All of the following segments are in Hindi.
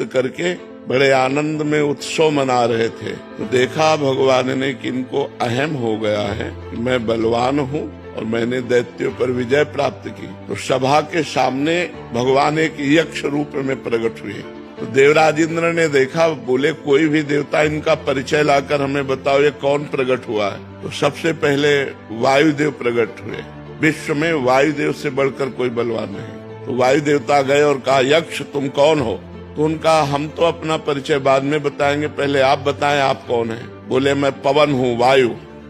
करके बड़े आनंद में उत्सव मना रहे थे। तो देखा भगवान ने कि इनको अहम हो गया है कि मैं बलवान हूँ और मैंने दैत्यों पर विजय प्राप्त की। तो सभा के सामने भगवान एक यक्ष रूप में प्रकट हुए। तो देवराज इंद्र ने देखा, बोले कोई भी देवता इनका परिचय लाकर हमें बताओ ये कौन प्रकट हुआ है। तो सबसे पहले वायुदेव प्रकट हुए। विश्व में वायुदेव से बढ़कर कोई बलवान नहीं। तो वायु देवता गए और कहा, यक्ष तुम कौन हो? तो उनका हम तो अपना परिचय बाद में बताएंगे, पहले आप बताएं आप कौन है। बोले मैं पवन हूँ, वायु।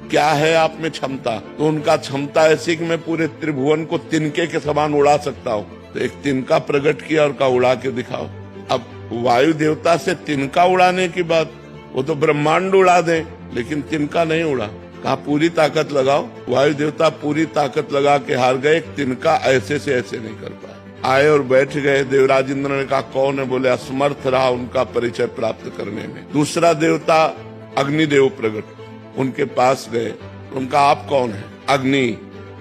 क्या है आप में क्षमता? तो उनका क्षमता ऐसी कि मैं पूरे त्रिभुवन को तिनके के समान उड़ा सकता हूँ। तो एक तिनका प्रकट किया और कहा उड़ा के दिखाओ। अब वायु देवता से तिनका उड़ाने की बात, वो तो ब्रह्मांड उड़ा दे, लेकिन तिनका नहीं उड़ा। कहा पूरी ताकत लगाओ। वायु देवता पूरी ताकत लगा के हार गए, तिनका ऐसे से ऐसे नहीं कर पाए। आए और बैठ गए। देवराज इंद्र ने कहा कौन है? बोले असमर्थ रहा उनका परिचय प्राप्त करने में। दूसरा देवता अग्निदेव प्रकट, उनके पास गए। उनका आप कौन है? अग्नि।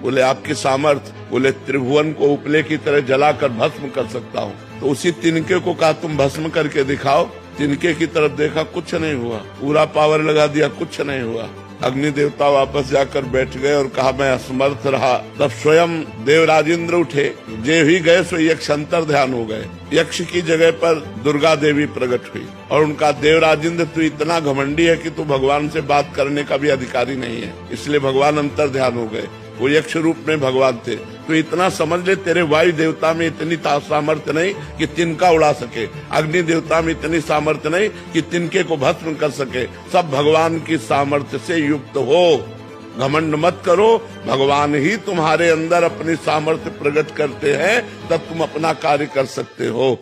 बोले आपकी सामर्थ? बोले त्रिभुवन को उपले की तरह जलाकर भस्म कर सकता हूँ। तो उसी तिनके को कहा तुम भस्म करके दिखाओ। तिनके की तरफ देखा, कुछ नहीं हुआ। पूरा पावर लगा दिया, कुछ नहीं हुआ। अग्नि देवता वापस जाकर बैठ गए और कहा मैं असमर्थ रहा। तब स्वयं देवराज इंद्र उठे, जे ही गए सो यक्ष अंतर ध्यान हो गए। यक्ष की जगह पर दुर्गा देवी प्रकट हुई और उनका देवराज इंद्र तू इतना घमंडी है कि तू भगवान से बात करने का भी अधिकारी नहीं है। इसलिए भगवान अंतर ध्यान हो गए। वो यक्ष रूप में भगवान थे। तो इतना समझ ले, तेरे वायु देवता में इतनी सामर्थ्य नहीं कि तिनका उड़ा सके, अग्नि देवता में इतनी सामर्थ्य नहीं कि तिनके को भस्म कर सके। सब भगवान की सामर्थ्य से युक्त हो। घमंड मत करो, भगवान ही तुम्हारे अंदर अपनी सामर्थ्य प्रकट करते हैं, तब तुम अपना कार्य कर सकते हो।